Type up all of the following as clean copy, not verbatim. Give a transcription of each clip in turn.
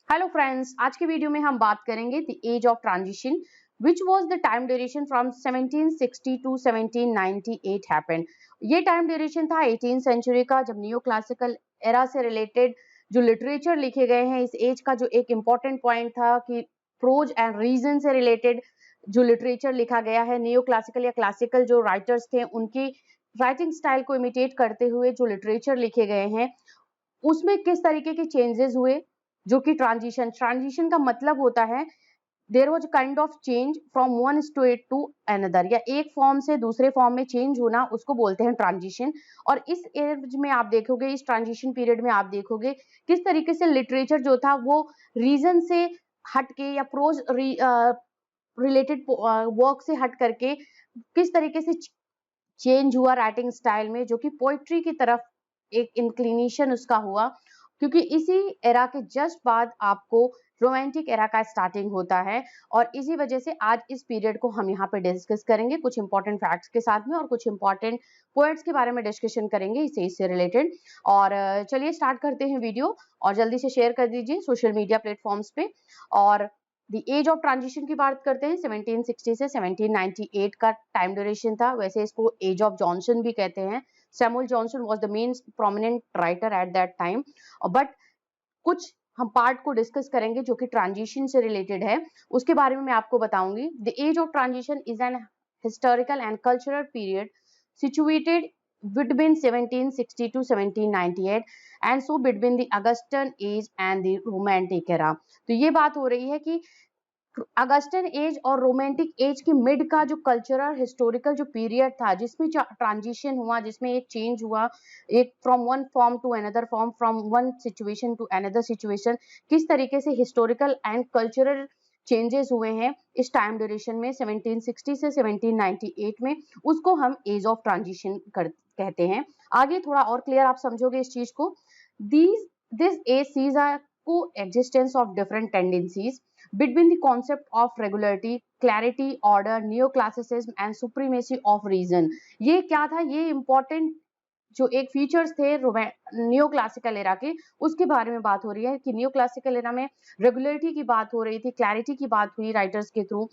Hello friends, आज के video में हम बात करेंगे the age of transition which was the time duration from 1760 to 1798 happened. ये टाइम ड्यूरेशन था 18th सेंचुरी का, जब नियो क्लासिकल एरा से रिलेटेड जो लिटरेचर लिखे गए हैं इस एज का जो एक इम्पॉर्टेंट पॉइंट था कि प्रोज एंड रीजन से रिलेटेड जो लिटरेचर लिखा गया है, नियो क्लासिकल या क्लासिकल जो राइटर्स थे उनकी राइटिंग स्टाइल को इमिटेट करते हुए जो लिटरेचर लिखे गए हैं उसमें किस तरीके के चेंजेस हुए, जो कि ट्रांजिशन का मतलब होता है there was kind of change from one state to another, या एक फॉर्म से दूसरे फॉर्म में चेंज होना, उसको बोलते हैं ट्रांजिशन। और इस एज में आप देखोगे, इस ट्रांजिशन पीरियड में आप देखोगे किस तरीके से लिटरेचर जो था वो रीजन से हट के या प्रोज रिलेटेड वर्क से हट करके किस तरीके से चेंज हुआ राइटिंग स्टाइल में, जो कि पोइट्री की तरफ एक इंक्लिनेशन उसका हुआ, क्योंकि इसी एरा के जस्ट बाद आपको रोमांटिक एरा का स्टार्टिंग होता है। और इसी वजह से आज इस पीरियड को हम यहाँ पे डिस्कस करेंगे कुछ इंपॉर्टेंट फैक्ट्स के साथ में, और कुछ इंपॉर्टेंट पोएट्स के बारे में डिस्कशन करेंगे इससे रिलेटेड। और चलिए स्टार्ट करते हैं वीडियो, और जल्दी से शेयर कर दीजिए सोशल मीडिया प्लेटफॉर्म्स पे। और द एज ऑफ ट्रांजिशन की बात करते हैं, 1760 से 1798 का टाइम ड्यूरेशन था। वैसे इसको एज ऑफ जॉनसन भी कहते हैं। Samuel Johnson was the main prominent writer at that time. But कुछ हम पार्ट को डिस्कस करेंगे जो कि ट्रांजिशन से रिलेटेड है, उसके बारे में मैं आपको बताऊंगी। The age of transition is an historical and cultural period situated between 1760 to 1798 and so between the Augustan age and the Romantic era। तो ये बात हो रही है कि अगस्टन एज और रोमांटिक एज के मिड का जो कल्चरल हिस्टोरिकल जो पीरियड था, जिसमें ट्रांजिशन हुआ, जिसमें एक चेंज हुआ, एक from one form to another form, from one situation to another situation, किस तरीके से हिस्टोरिकल एंड कल्चरल चेंजेस हुए हैं इस टाइम ड्यूरेशन में 1760 से 1798 में, उसको हम एज ऑफ ट्रांजिशन कहते हैं। आगे थोड़ा और क्लियर आप समझोगे इस चीज को। This age sees a coexistence of different tendencies between the concept of regularity, clarity, order, neoclassicism and supremacy of reason। ये क्या था, ये important जो एक फीचर्स थे नियो क्लासिकल एरा के, उसके बारे में बात हो रही है कि नियो क्लासिकल एरा में रेगुलरिटी की बात हो रही थी, क्लैरिटी की बात हुई राइटर्स के थ्रू,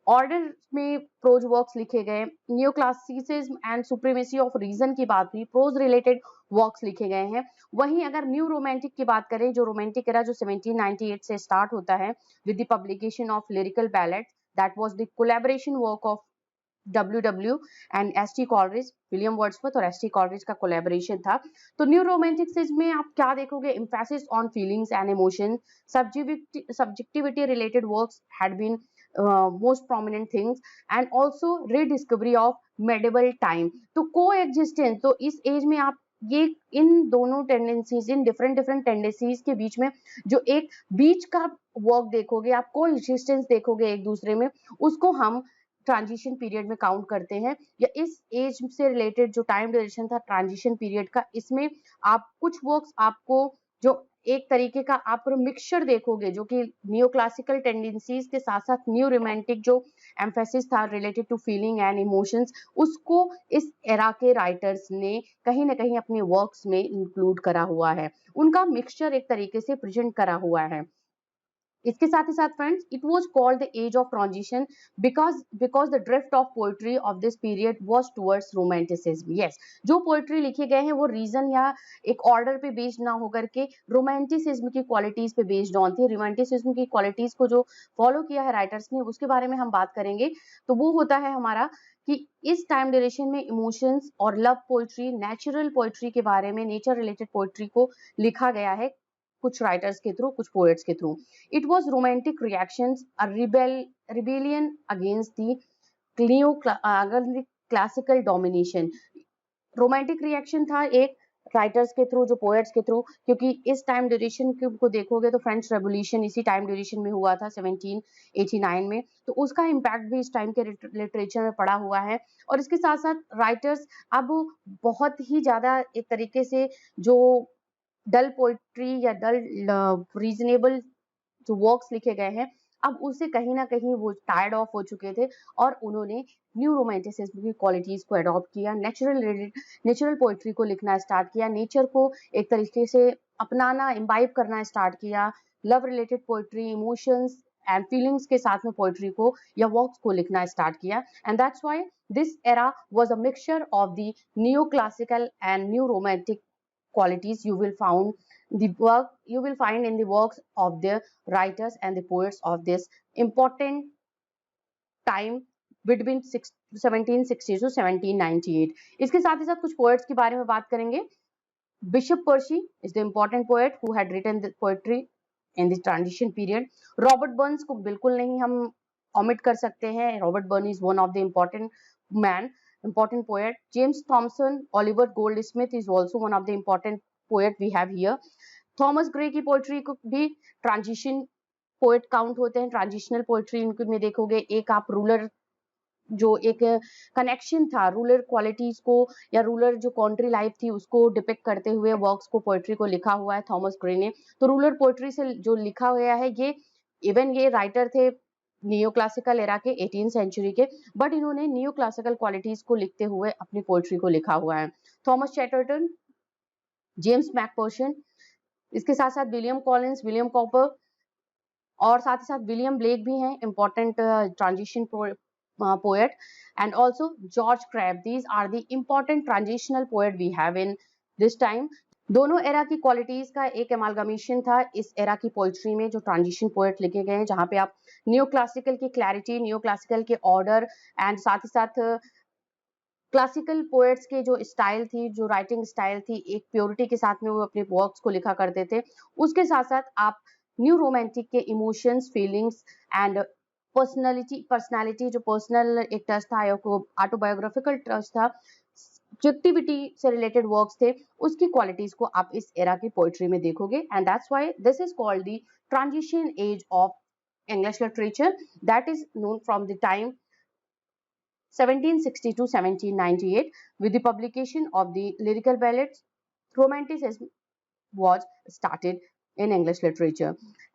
ऑर्डर में प्रोज वर्क्स लिखे गए, neo classicism and supremacy of reason की बात हुई, प्रोज रिलेटेड वर्क्स लिखे गए हैं। वहीं अगर न्यू रोमांटिक की बात करें, जो रोमांटिक एरा जो 1798 से स्टार्ट होता है with the publication of lyrical ballads, that was the collaboration work of WW and S T Coleridge, William Wordsworth और एस टी कॉलरिज का कोलैबोरेशन था। तो न्यू रोमांटिसिज्म में आप क्या देखोगे, emphasis on feelings and emotion, subjectivity related works had been most prominent things, and also rediscovery of medieval time. तो को एग्जिस्टेंस, तो इस एज में आप ये इन दोनों tendencies, in different different tendencies के बीच में जो एक बीच का वर्क देखोगे, आप को एग्जिस्टेंस देखोगे एक दूसरे में, उसको हम ट्रांजिशन पीरियड में काउंट करते हैं। या इस एज से रिलेटेड जो टाइम ड्यूरेशन था ट्रांजिशन पीरियड का, इसमें आप कुछ वर्क्स आपको जो एक तरीके का आप मिक्सचर देखोगे, जो कि न्यू क्लासिकल टेंडेंसीज के साथ साथ न्यू रोमांटिक जो एम्फेसिस था related to feeling and emotions, उसको इस एरा के राइटर्स ने कहीं ना कहीं अपने वर्क्स में इंक्लूड करा हुआ है, उनका मिक्सचर एक तरीके से प्रेजेंट करा हुआ है। इसके साथ ही साथ friends, it was called the age of transition because the drift of poetry of this period was towards romanticism. Yes, जो पोएट्री लिखे गए हैं वो रीजन या एक ऑर्डर पे बेस्ड ना होकर के रोमांटिसिज्म की क्वालिटीज पे बेस्ड ऑन थी। रोमांटिसिज्म की क्वालिटीज को जो फॉलो किया है राइटर्स ने, उसके बारे में हम बात करेंगे। तो वो होता है हमारा कि इस टाइम ड्यूरेशन में इमोशंस और लव पोएट्री, नेचुरल पोएट्री के बारे में, नेचर रिलेटेड पोएट्री को लिखा गया है कुछ राइटर्स के थ्रू, कुछ पोएट्स के through. It was romantic reactions, a rebellion against the classical domination. Romantic reaction था एक राइटर्स के थ्रू, जो पोएट्स के थ्रू, क्योंकि इस टाइम ड्यूरेशन को देखोगे तो फ्रेंच रेवोल्यूशन इसी टाइम ड्यूरेशन में हुआ था 1789 में, तो उसका इम्पैक्ट भी इस टाइम के लिटरेचर में पड़ा हुआ है। और इसके साथ साथ राइटर्स अब बहुत ही ज्यादा एक तरीके से जो डल पोइट्री या डल रीजनेबल जो वर्क्स लिखे गए हैं, अब उसे कहीं ना कहीं वो टायर्ड ऑफ हो चुके थे, और उन्होंने न्यू रोमांटिसिज्म की क्वालिटीज को अडॉप्ट किया, नेचुरल पोइट्री को लिखना स्टार्ट किया, नेचर को एक तरीके से अपनाना, इम्बाइब करना स्टार्ट किया, love related poetry, emotions and feelings के साथ में पोइट्री को या वर्क्स को लिखना स्टार्ट किया, and that's why this era was a mixture of the new classical and new romantic qualities you will find in the works of the writers and the poets of this important time between 1760 to 1798. इसके साथ ही साथ कुछ poets के बारे में बात करेंगे. Bishop pursed is the important poet who had written the poetry in the transition period. Robert Burns को बिल्कुल नहीं हम omit कर सकते हैं. Robert burn is one of the important poet. James Thomson, Oliver Goldsmith is also one of the important poet we have here. Thomas Gray की poetry को भी ट्रांजिशन पोएट काउंट होते हैं. ट्रांजिशनल पोएट्री इनके में देखोगे, एक आप रूलर जो एक कनेक्शन था रूलर क्वालिटीज को या रूलर जो कंट्री लाइफ थी उसको डिपिक्ट करते हुए वर्क्स को पोएट्री को लिखा हुआ है थॉमस ग्रे ने. तो रूलर पोएट्री से जो लिखा गया है ये राइटर थे नियो क्लासिकल एरा के 18th सेंचुरी के, बट इन्होंने नियो क्लासिकल क्वालिटीज को लिखते हुए अपनी पोएट्री को लिखा हुआ है. थॉमस चैटरटन, जेम्स मैकपर्सन, इसके साथ साथ विलियम कॉलिंस, विलियम कॉपर और साथ ही साथ विलियम ब्लेक भी हैं important transition poet, and also George Crabbe. These are the important transitional poet we have in this time. दोनों एरा की क्वालिटीज का एक एमालगमेशन था इस एरा की पोएट्री में जो ट्रांजिशन पोएट लिखे गए हैं, जहां पे आप न्यू क्लासिकल की क्लैरिटी, न्यू क्लासिकल के ऑर्डर एंड साथ ही साथ क्लासिकल पोएट्स के जो स्टाइल थी, जो राइटिंग स्टाइल थी, एक प्योरिटी के साथ में वो अपने वर्क्स को लिखा करते थे. उसके साथ साथ आप न्यू रोमांटिक के इमोशंस, फीलिंग्स एंड पर्सनालिटी जो पर्सनल एक टच था, ऑटोबायोग्राफिकल टच था, एक्टिविटी से रिलेटेड वर्क्स थे, उसकी क्वालिटीज को आप इस एरा की पोएट्री में देखोगे. And that's why this is called the transition age of English literature, that is known from the time 1760 to 1798. With the publication of the lyrical ballads, romanticism was started in English literature.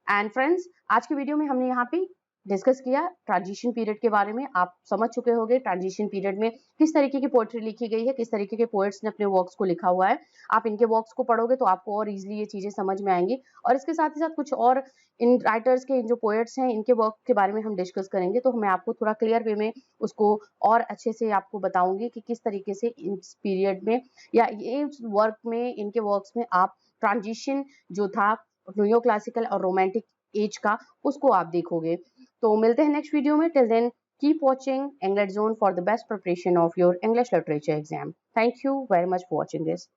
And friends, आज की video में हमने यहाँ पे discuss किया transition period के बारे में. आप समझ चुके होंगे ट्रांजिशन पीरियड में किस तरीके की पोएट्री लिखी गई है, किस तरीके के पोएट्स ने अपने वर्क्स को लिखा हुआ है. आप इनके वर्क्स को पढ़ोगे तो आपको और इजीली ये चीजें समझ में आएंगी. और इसके साथ ही साथ कुछ और इन राइटर्स के जो पोएट्स हैं इनके वर्क के बारे में हम डिस्कस करेंगे, तो मैं आपको थोड़ा क्लियर वे में उसको और अच्छे से आपको बताऊंगी कि किस तरीके से इस पीरियड में या इस वर्क में, इनके वर्क्स में आप ट्रांजिशन जो था न्यो क्लासिकल और रोमांटिक एज का, उसको आप देखोगे. तो मिलते हैं नेक्स्ट वीडियो में. Till then keep watching English zone for the best preparation of your English literature exam. Thank you very much for watching this.